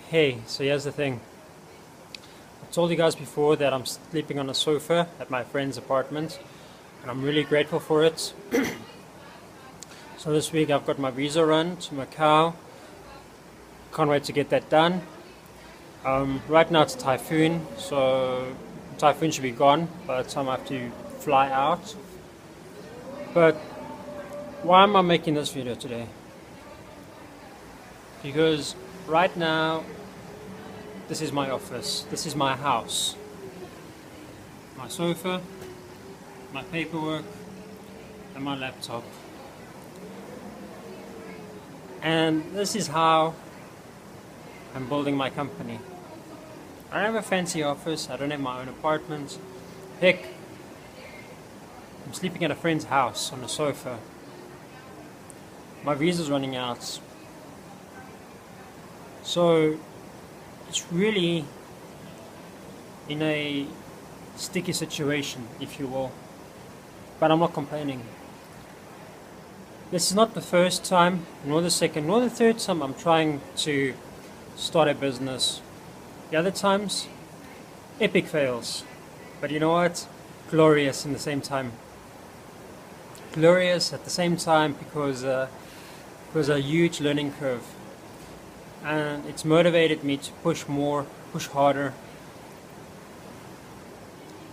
Hey, so here's the thing. I told you guys before that I'm sleeping on a sofa at my friend's apartment, and I'm really grateful for it. So this week I've got my visa run to Macau. Can't wait to get that done. Right now it's typhoon, so typhoon should be gone by the time I have to fly out. But why am I making this video today? Because right now this is my office, this is my house, my sofa, my paperwork, and my laptop. And this is how I'm building my company. I don't have a fancy office, I don't have my own apartment. Heck, I'm sleeping at a friend's house on a sofa. My visa's running out. So it's really in a sticky situation, if you will. But I'm not complaining. This is not the first time, nor the second, nor the third time I'm trying to start a business. The other times, epic fails. But you know what? Glorious in the same time. Glorious at the same time because it was a huge learning curve. And it's motivated me to push more, push harder.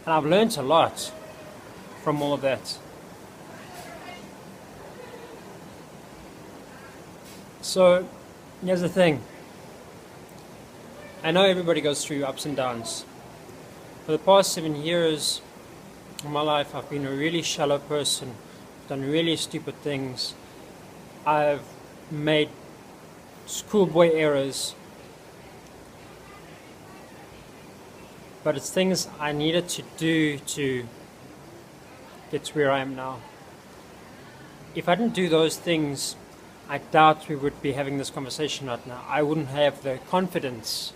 And I've learned a lot from all of that. So, here's the thing. I know everybody goes through ups and downs. For the past 7 years of my life, I've been a really shallow person, done really stupid things. I've made schoolboy errors. But it's things I needed to do to get to where I am now. If I didn't do those things, I doubt we would be having this conversation right now. I wouldn't have the confidence.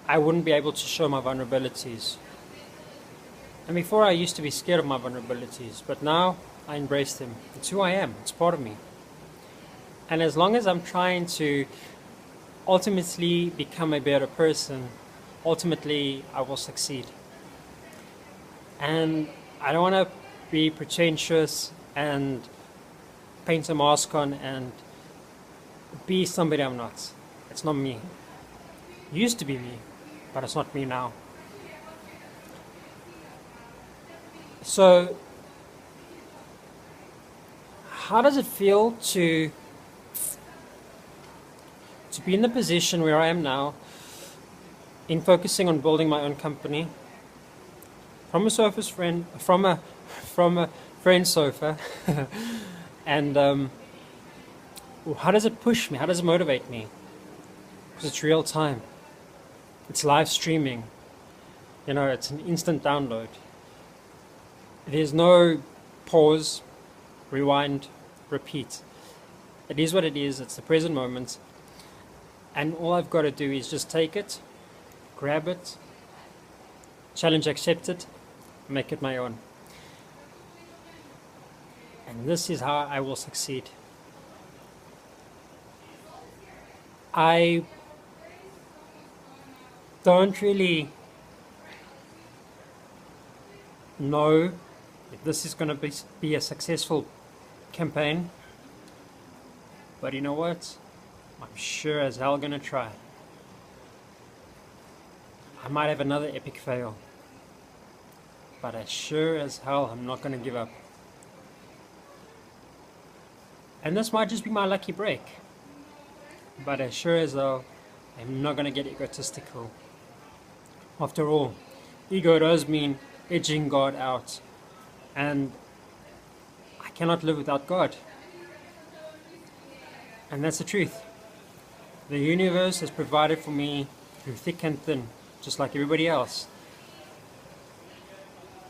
I wouldn't be able to show my vulnerabilities. And before I used to be scared of my vulnerabilities, but now I embrace them. It's who I am. It's part of me. And as long as I'm trying to ultimately become a better person, ultimately I will succeed. And I don't want to be pretentious and paint a mask on and be somebody I'm not. It's not me. It used to be me, but it's not me now. So, how does it feel to be in the position where I am now, in focusing on building my own company, from a friend's sofa, and how does it push me? How does it motivate me? Because it's real time. It's live streaming. You know, it's an instant download. There's no pause, rewind, repeat. It is what it is. It's the present moment. And all I've got to do is just take it, grab it, challenge accepted, make it my own. And this is how I will succeed. I don't really know if this is going to be a successful campaign, but you know what? I'm sure as hell going to try. I might have another epic fail, but as sure as hell I'm not going to give up. And this might just be my lucky break. But as sure as hell, I'm not going to get egotistical. After all, ego does mean edging God out. And I cannot live without God. And that's the truth. The universe has provided for me through thick and thin, just like everybody else.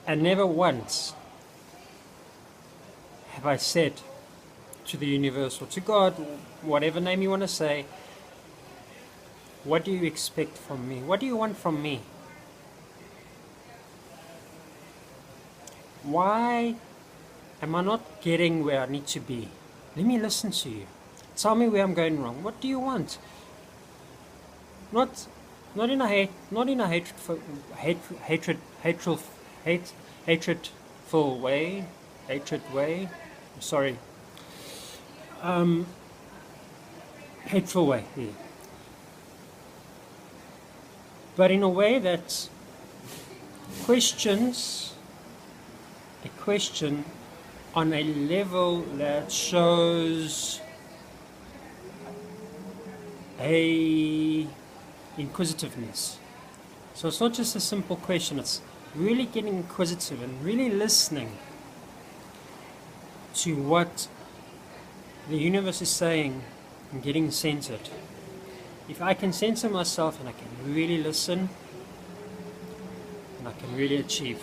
And never once have I said to the universe or to God, whatever name you want to say, what do you expect from me? What do you want from me? Why am I not getting where I need to be? Let me listen to you. Tell me where I'm going wrong. What do you want? not not in a hatredful way, sorry, hateful way, yeah. But in a way that questions a question on a level that shows a inquisitiveness. So it's not just a simple question, it's really getting inquisitive and really listening to what the universe is saying and getting centered. If I can center myself and I can really listen, and I can really achieve.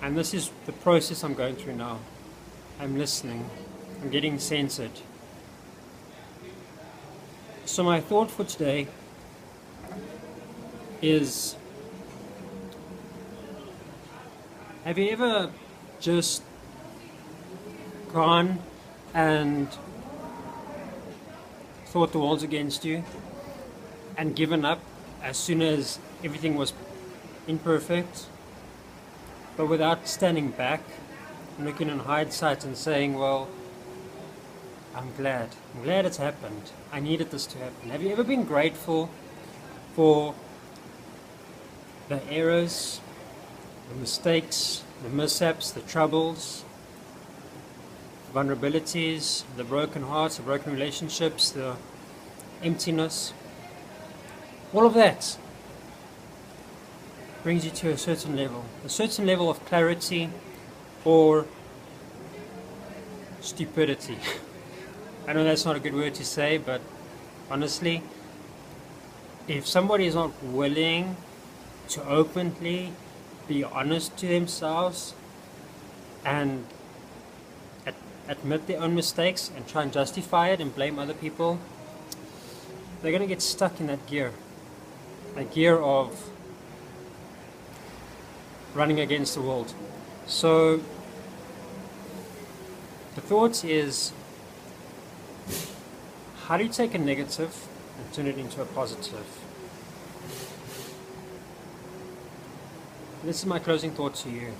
And this is the process I'm going through now. I'm listening, I'm getting centered. So my thought for today is, have you ever just gone and thought the world's against you and given up as soon as everything was imperfect, but without standing back and looking in hindsight and saying, well, I'm glad it's happened. I needed this to happen. Have you ever been grateful for the errors, the mistakes, the mishaps, the troubles, vulnerabilities, the broken hearts, the broken relationships, the emptiness? All of that brings you to a certain level of clarity or stupidity. I know that's not a good word to say, but honestly, if somebody is not willing to openly be honest to themselves and admit their own mistakes and try and justify it and blame other people, they're going to get stuck in that gear. A gear of running against the world. So the thought is, how do you take a negative and turn it into a positive? This is my closing thought to you.